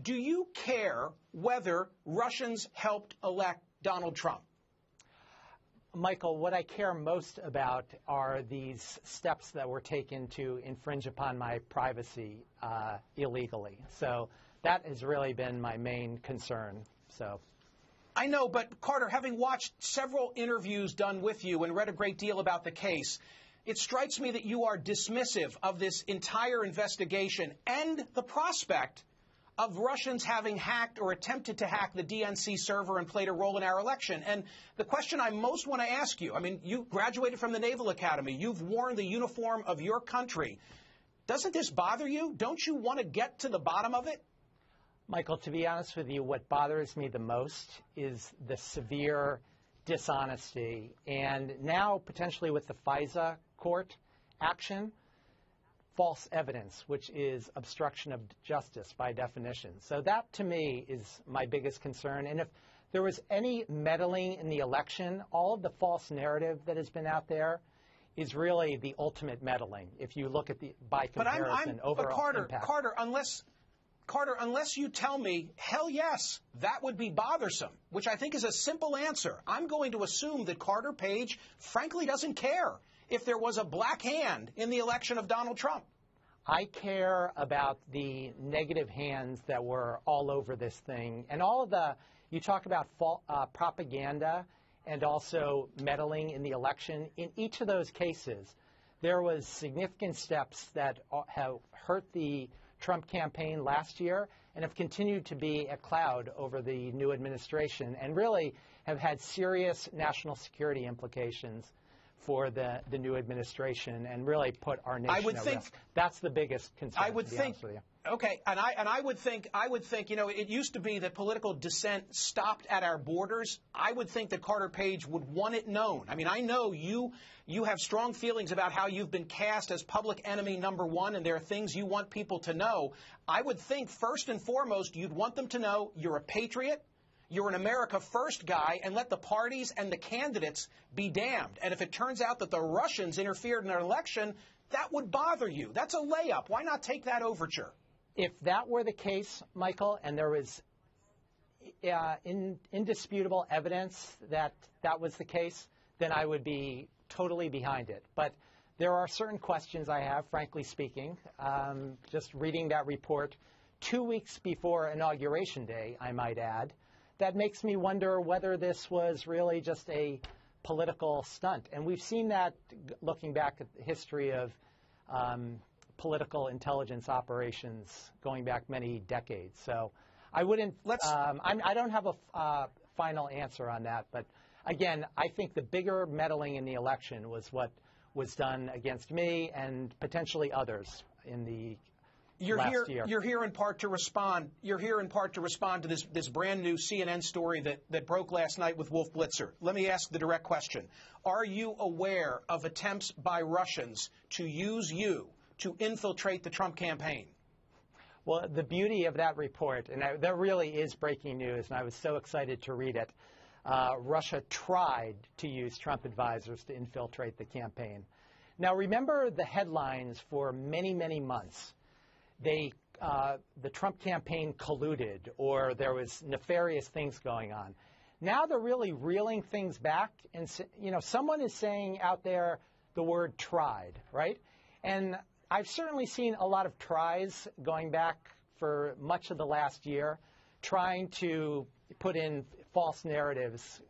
Do you care whether Russians helped elect Donald Trump? Michael, what I care most about are these steps that were taken to infringe upon my privacy illegally. So that has really been my main concern. I know, but Carter, having watched several interviews done with you and read a great deal about the case, it strikes me that you are dismissive of this entire investigation and the prospect of Russians having hacked or attempted to hack the DNC server and played a role in our election. And the question I most want to ask you, I mean, you graduated from the Naval Academy. You've worn the uniform of your country. Doesn't this bother you? Don't you want to get to the bottom of it? Michael, to be honest with you, what bothers me the most is the severe dishonesty and now potentially with the FISA court action, false evidence, which is obstruction of justice by definition. So that, to me, is my biggest concern. And if there was any meddling in the election, all of the false narrative that has been out there is really the ultimate meddling. If you look at the, by comparison, overall impact. Carter, unless you tell me, hell yes, that would be bothersome, which I think is a simple answer. I'm going to assume that Carter Page, frankly, doesn't care if there was a black hand in the election of Donald Trump. I care about the negative hands that were all over this thing. And all of the, you talk about propaganda and also meddling in the election. In each of those cases, there was significant steps that have hurt the Trump campaign last year and have continued to be a cloud over the new administration and really have had serious national security implications for the new administration and really put our nation at risk. That's the biggest concern, to be honest with you. Okay, and I would think, you know, it used to be that political dissent stopped at our borders. I would think that Carter Page would want it known. I mean, I know you have strong feelings about how you've been cast as public enemy number one, and there are things you want people to know. I would think, first and foremost, you'd want them to know you're a patriot, you're an America First guy, and let the parties and the candidates be damned. And if it turns out that the Russians interfered in an election, that would bother you. That's a layup. Why not take that overture? If that were the case, Michael, and there was indisputable evidence that that was the case, then I would be totally behind it. But there are certain questions I have, frankly speaking. Just reading that report 2 weeks before Inauguration Day, I might add, that makes me wonder whether this was really just a political stunt. And we've seen that looking back at the history of political intelligence operations going back many decades. So I wouldn't, I don't have a final answer on that. But again, I think the bigger meddling in the election was what was done against me and potentially others in the last year. You're here in part to respond. You're here in part to respond to this brand new CNN story that broke last night with Wolf Blitzer. Let me ask the direct question. Are you aware of attempts by Russians to use you to infiltrate the Trump campaign? Well, the beauty of that report, and that really is breaking news, and I was so excited to read it, Russia tried to use Trump advisors to infiltrate the campaign. Now, remember the headlines for many, many months. The Trump campaign colluded, or there was nefarious things going on. Now they're really reeling things back, and someone is saying out there the word tried, right? And I've certainly seen a lot of tries going back for much of the last year, trying to put in false narratives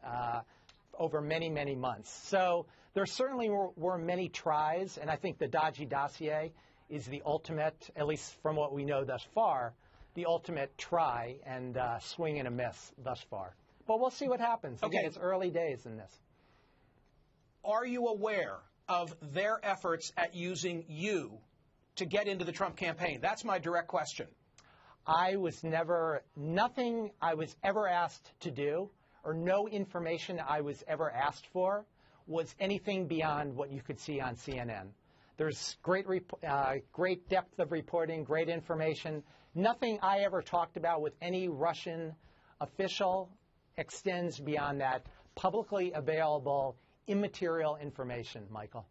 over many, many months. So there certainly were many tries, and I think the Dodgy dossier is the ultimate, at least from what we know thus far, the ultimate try and swing and a miss thus far. But we'll see what happens. Okay. Again, it's early days in this. Are you aware of their efforts at using you to get into the Trump campaign? That's my direct question. Nothing I was ever asked to do or no information I was ever asked for was anything beyond what you could see on CNN. There's great depth of reporting, great information. Nothing I ever talked about with any Russian official extends beyond that publicly available immaterial information, Michael.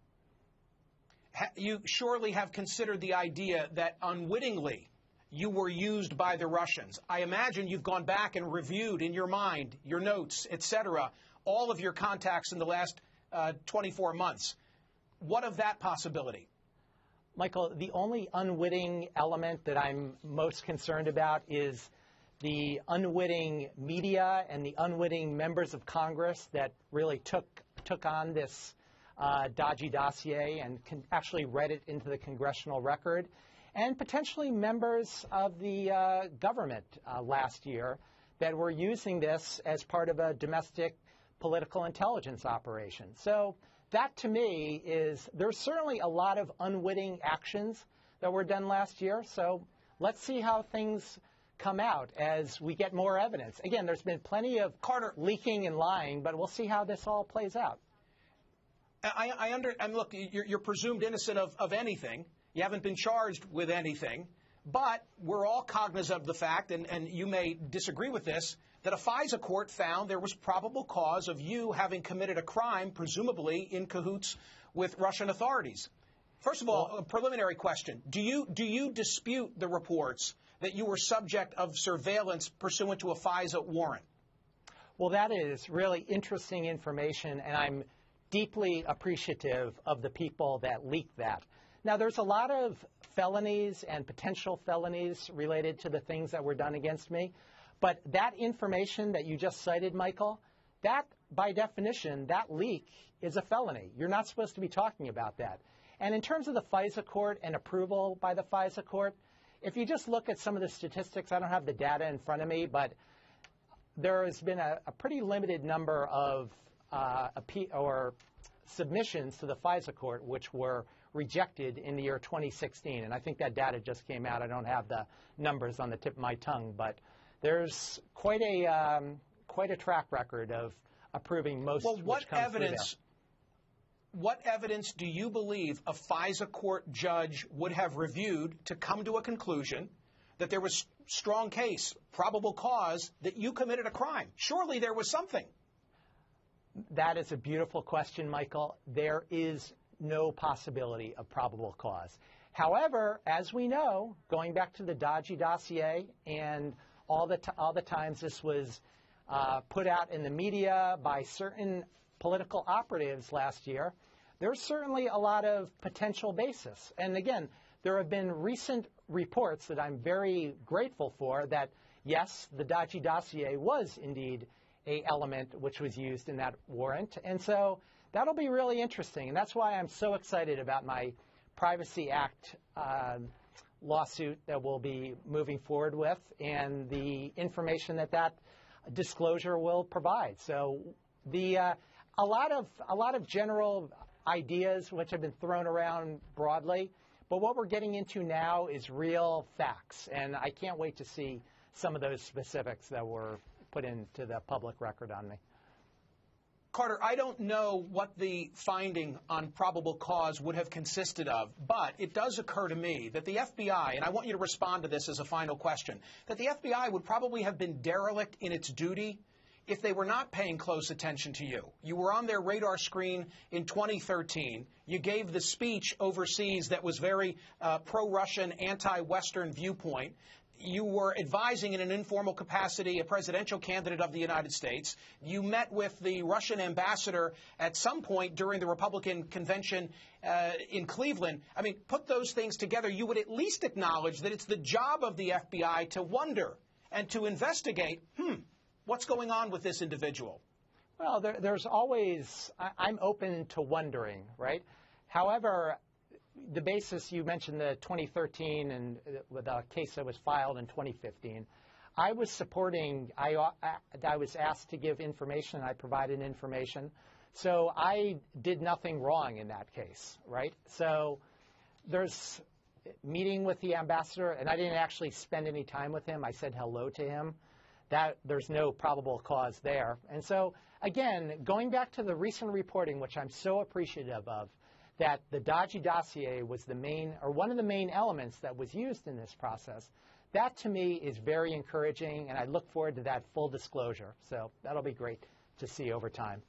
You surely have considered the idea that unwittingly you were used by the Russians. I imagine you've gone back and reviewed in your mind, your notes, etc., all of your contacts in the last 24 months. What of that possibility? Michael, the only unwitting element that I'm most concerned about is the unwitting media and the unwitting members of Congress that really took on this dodgy dossier and actually read it into the congressional record, and potentially members of the government last year that were using this as part of a domestic political intelligence operation. So that, to me, there's certainly a lot of unwitting actions that were done last year. So let's see how things come out as we get more evidence. Again, there's been plenty of leaking and lying, but we'll see how this all plays out. And look, you're presumed innocent of anything. You haven't been charged with anything. But we're all cognizant of the fact, and you may disagree with this, that a FISA court found there was probable cause of you having committed a crime, presumably in cahoots with Russian authorities. First of all, a preliminary question. Do you dispute the reports that you were subject of surveillance pursuant to a FISA warrant? Well, that is really interesting information, and I'm deeply appreciative of the people that leaked that. Now, there's a lot of felonies and potential felonies related to the things that were done against me, but that information that you just cited, Michael, that, by definition, that leak is a felony. You're not supposed to be talking about that. And in terms of the FISA court and approval by the FISA court, if you just look at some of the statistics, I don't have the data in front of me, but there has been a pretty limited number of submissions to the FISA court which were rejected in the year 2016. And I think that data just came out. I don't have the numbers on the tip of my tongue, but there's quite a track record of approving most which comes through there. What evidence do you believe a FISA court judge would have reviewed to come to a conclusion that there was strong case, probable cause, that you committed a crime? Surely there was something. That is a beautiful question, Michael. There is no possibility of probable cause. However, as we know, going back to the dodgy dossier and all the times this was put out in the media by certain political operatives last year, there's certainly a lot of potential basis. And again, there have been recent reports that I'm very grateful for that, yes, the dodgy dossier was indeed an element which was used in that warrant. And so that'll be really interesting. And that's why I'm so excited about my Privacy Act lawsuit that we'll be moving forward with and the information that disclosure will provide. So a lot of general ideas which have been thrown around broadly, but what we're getting into now is real facts, and I can't wait to see some of those specifics that were put into the public record on me. Carter, I don't know what the finding on probable cause would have consisted of, but it does occur to me that the FBI, and I want you to respond to this as a final question, that the FBI would probably have been derelict in its duty if they were not paying close attention to you. You were on their radar screen in 2013. You gave the speech overseas that was very pro-Russian, anti-Western viewpoint. You were advising in an informal capacity a presidential candidate of the United States. You met with the Russian ambassador at some point during the Republican convention in Cleveland. I mean, put those things together, you would at least acknowledge that it's the job of the FBI to wonder and to investigate, what's going on with this individual? Well, there's always, I'm open to wondering, right? However, the basis, you mentioned the 2013 and with a case that was filed in 2015. I was supporting, I was asked to give information, I provided information. So I did nothing wrong in that case, right? So there's meeting with the ambassador, and I didn't actually spend any time with him. I said hello to him. There's no probable cause there. And so, again, going back to the recent reporting, which I'm so appreciative of, that the dodgy dossier was one of the main elements that was used in this process, that to me is very encouraging, and I look forward to that full disclosure. So that'll be great to see over time.